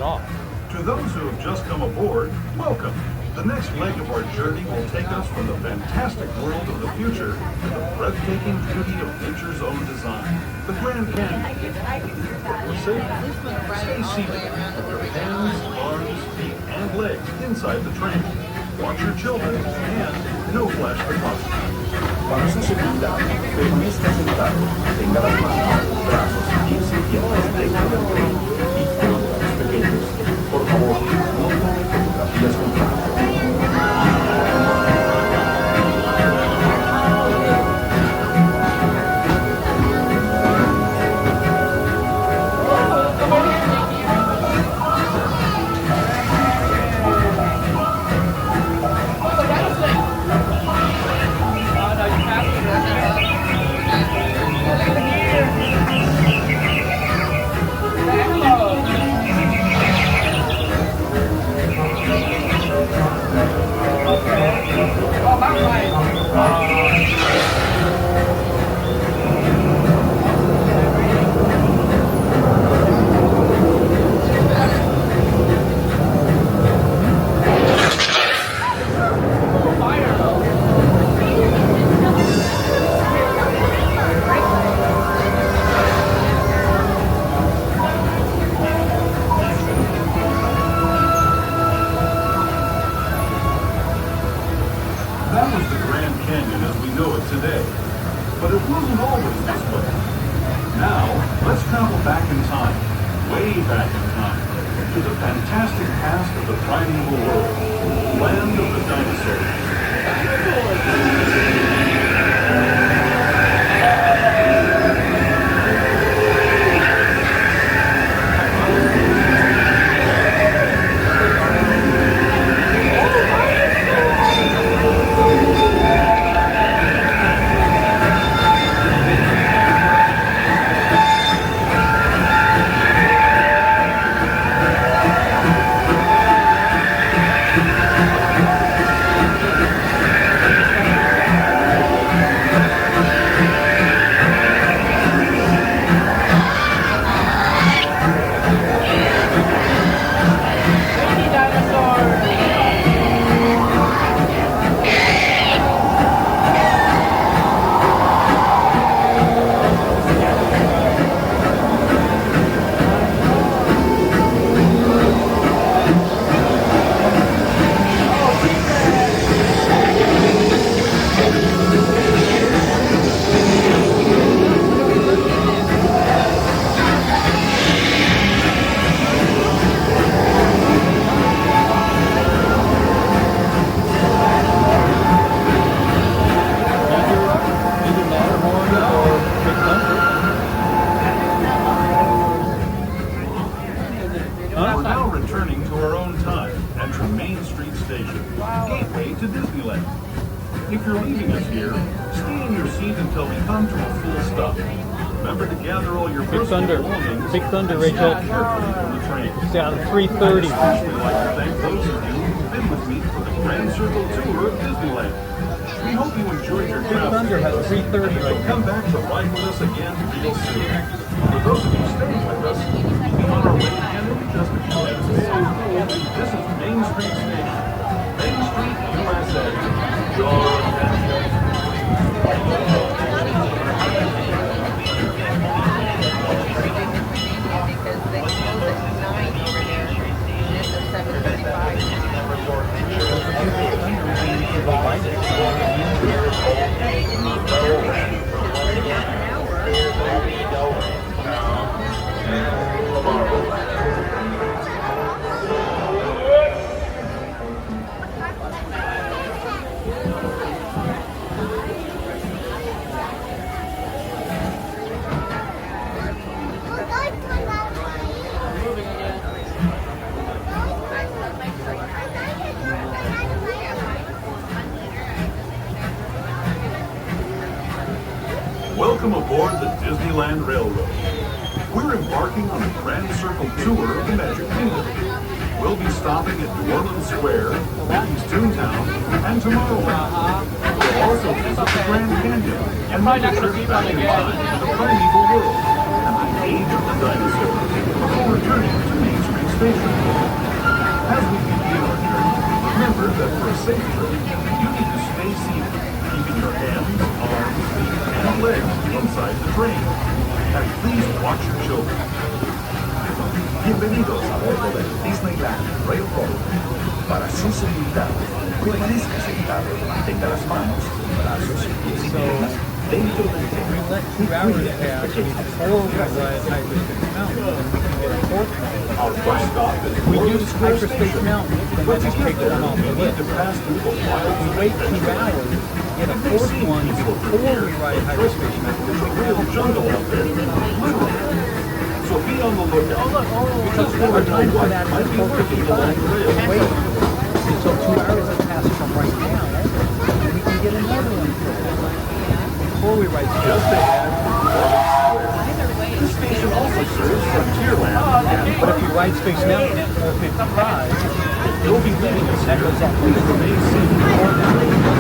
off. To those who have just come aboard, welcome. The next leg of our journey will take us from the fantastic world of the future to the breathtaking beauty of nature's own design, the Grand Canyon. For safety, stay seated with your hands, arms, feet, and legs inside the train. Watch your children and no flash precautions. Para su seguridad, permanezca sentado, tenga las manos, brazos y pies dentro del tren y cuando a los pequeños. Por favor, no tome fotografías con cámara. That was the Grand Canyon as we know it today. But it wasn't always this way. Now, let's travel back in time, way back in time, to the fantastic past of the primeval world, land of the dinosaurs. We're now returning to our own time, entering Main Street Station, gateway to Disneyland. If you're leaving us here, stay in your seat until we come to a full stop. Remember to gather all your personal belongings. Big Thunder, and Rachel. step carefully from the train. It's down at 3:30. I'd especially like to thank those of you who've been with me for the Grand Circle Tour of Disneyland. We hope you enjoyed your Big travel. Thunder has 3:30 So right now. come back to ride with us again real soon. For those of you staying with us, we'll be on our way again in just a few minutes. This is Main Street Station. Main Street, USA. Your adventure. Because they close at 9 over there, and it's at 7:35. Welcome aboard the Disneyland Railroad. We're embarking on a Grand Circle tour of the Magic Kingdom. We'll be stopping at New Orleans Square, Mickey's Toontown, and Tomorrowland. We'll also visit the Grand Canyon and make a trip back in time to the primeval world and the age of the dinosaurs before returning to Main Street Station. safe trip, you need to stay seated, keeping your hands, arms, feet, and legs inside the train. And please watch your children. Bienvenidos a bordo del Disneyland Railroad. Para su seguridad, permanezca sentado y mantenga las manos, brazos, pies y piernas dentro del We tren. let 2 hours pass before we ride Hyperspace Mountain, then we can get a fourth one. Our first stop is We do World Square Hyperspace Station. Mountain, then But I to just get take there, one off we the need list. to pass through the We wait 2 hours, get a fourth one before we ride Hyperspace Mountain. There's a real jungle out there. So be on the lookout. Because you Our never know time for what that might is be lurking along the rail. wait until 2 hours have passed from right now, and we can get another one before we ride Just ahead, this station also serves Frontierland, and But if you ride Space Mountain at 4:55, they'll be leaving us that here goes up. to the main scene.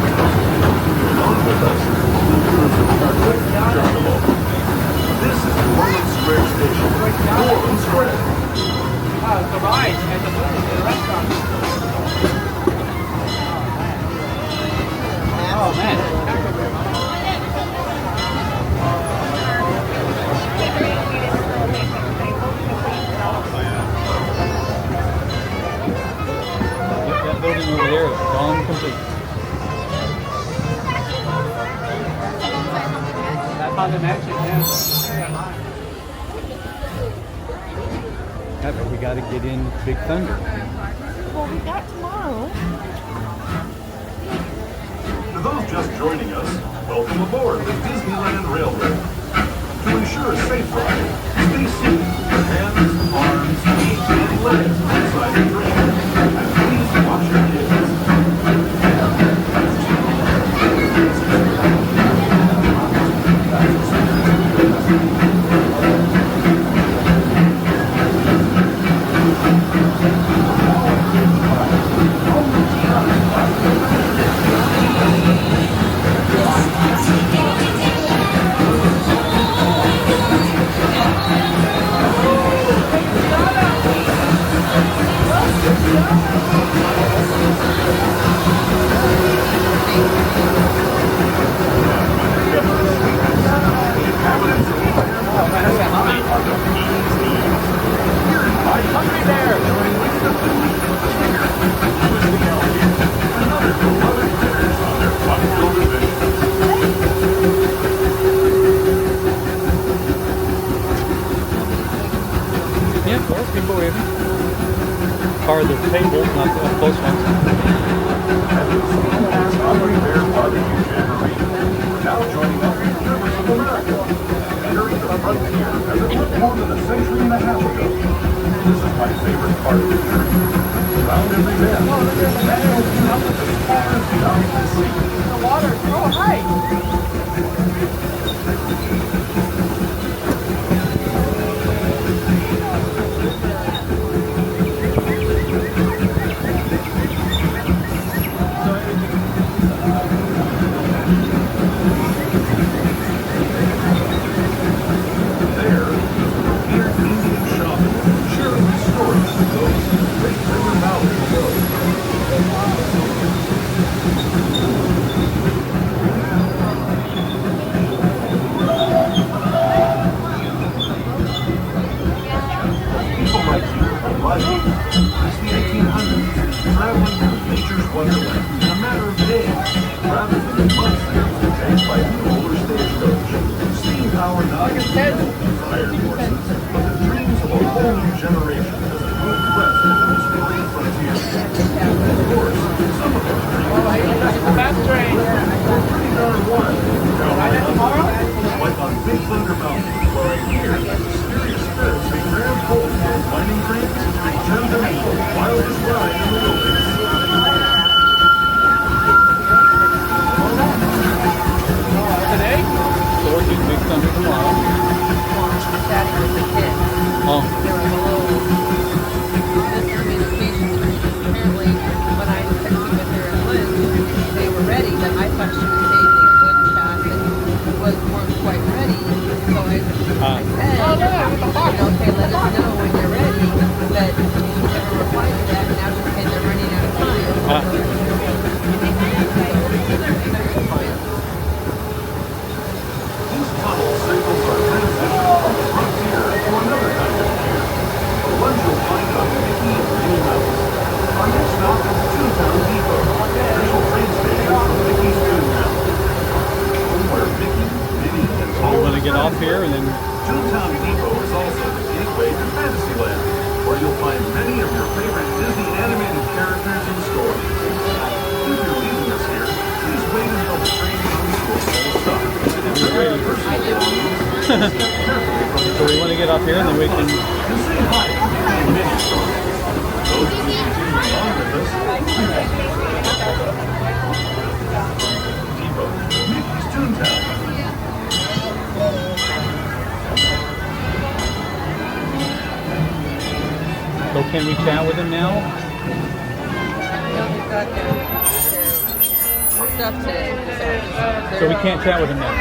Along with us, this is World Square Station. World Square. Oh man. That building over there is gone complete. That's on the next yeah, but we got to get in Big Thunder. Well, we got tomorrow. To those just joining us, welcome aboard the Disneyland Railroad. To ensure a safe ride, stay seated with your hands, arms, feet, and legs inside the train. And please watch your kids. Yeah, of course, people waving. Car the tables, not the close ones. Strawberry Bear Barbecue Jamboree. Now joining us, Rivers of America. Entering the frontier as it was more than a century and a half ago. This is my favorite part of the journey. Round every bend, National Camp as far as the eye can see. The water. Oh, hi. There, here Indian shopping, sharing the stories of those in the Great River Valley below. People like you and like me, it's the 1800s, traveling through nature's wonderland in a matter of days, rather than months taken by the older stagecoach. Steam power not only desired horses, but the dreams of a whole new generation as they moved west into this great frontier. Of course, some of those dreams Fast train. were pretty darn wild. Like on Big Thunder Mountain, where I hear that mysterious spirits may grab hold of those mining cranes and turn them into the wildest ride in the wilderness. Today? So we're getting Big Thunder tomorrow. Daddy was a kid. Oh, They were below this communication screen. Apparently, when I was texting with her and Liz, they were ready, but I thought she was saying the good chat that weren't quite ready. So I said, okay, let us know when you're ready. that never replied to that, and now she's saying they're running out of time. These tunnel signals are transition from the frontier to another kind of fear. The ones you'll find on Mickey and Minnie Mouse. Our next stop is Toontown Depot, the official train station for Mickey's Toontown. Where Mickey, Minnie, and all You want to get off here and then Toontown Depot is also the gateway to Fantasyland, where you'll find many of your favorite Disney animated characters and stories. If you're leaving us here, please wait until the train comes to a full stop. If you're very personal belongings, step carefully from the so we want to get off here and then we can. and say hi to Mickey and Minnie stories. Those who continue on with us, Depot, Mickey's Toontown. So can we chat with him now? No, we've got their stuff today. So we can't chat with him now.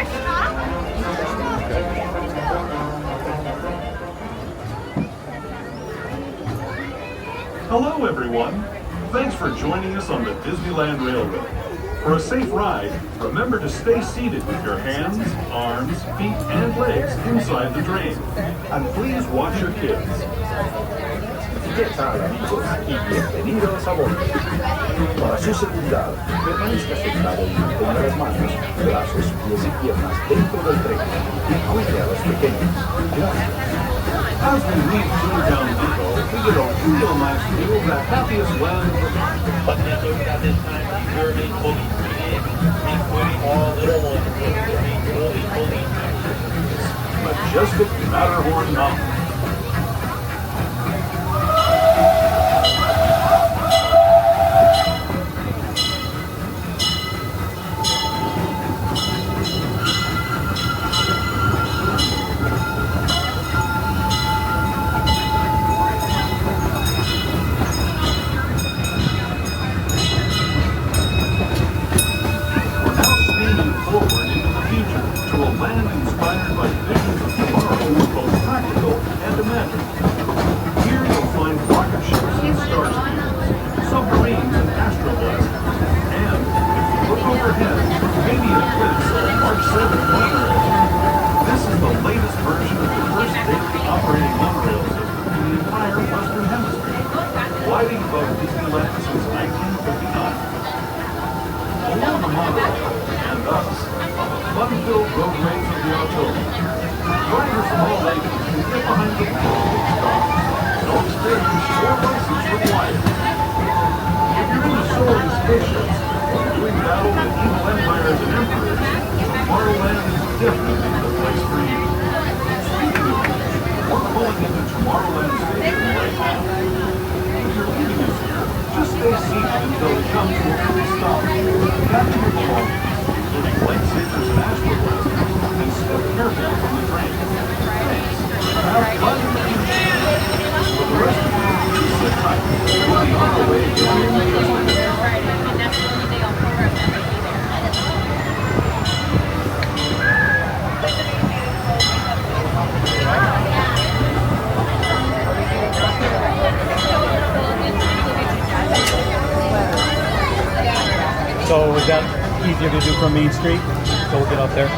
Hello, everyone. Thanks for joining us on the Disneyland Railroad. For a safe ride, remember to stay seated with your hands, arms, feet, and legs inside the train. And please watch your kids. ¿Qué tal, amigos? Y bienvenidos a bordo. Para su seguridad, permanezca sentado y mantenga las manos, brazos, pies y piernas dentro del tren y cuide a los pequeños. Gracias. As we leave Toontown Depot, we get a real nice view of the happiest land of the But then look at this time, journey fully treated, including all little ones with fully majestic Matterhorn Mountain. Forward into the future to a land inspired by visions of tomorrow, both practical and imagined. Here you'll find rocket ships and star speeders, submarines and astroblasters, and if you look overhead, maybe a glimpse of March 7th monorail. This is the latest version of the first daily operating monorail system in the entire Western Hemisphere, gliding above Disneyland since 1959. Along the monorail and us on the fun-filled roadways of the October. Drivers of all ages can get behind the wheel of these cars. No experience or license required. If you're into soaring spaceships or doing battle with evil empires and emperors, Tomorrowland is definitely the place for you. Speaking of which, we're pulling into Tomorrowland Station right now. If you're leaving us here, just stay seated until we come to a full stop. Gather your belongings, including lightsabers and astroblasters, and step carefully from the train. Thanks. Have fun in the future. For the rest of you, just sit tight. We'll be on our way again in just a minute. And that's the only day I'll program them to be there. So is that easier to do from Main Street? So we'll get up there.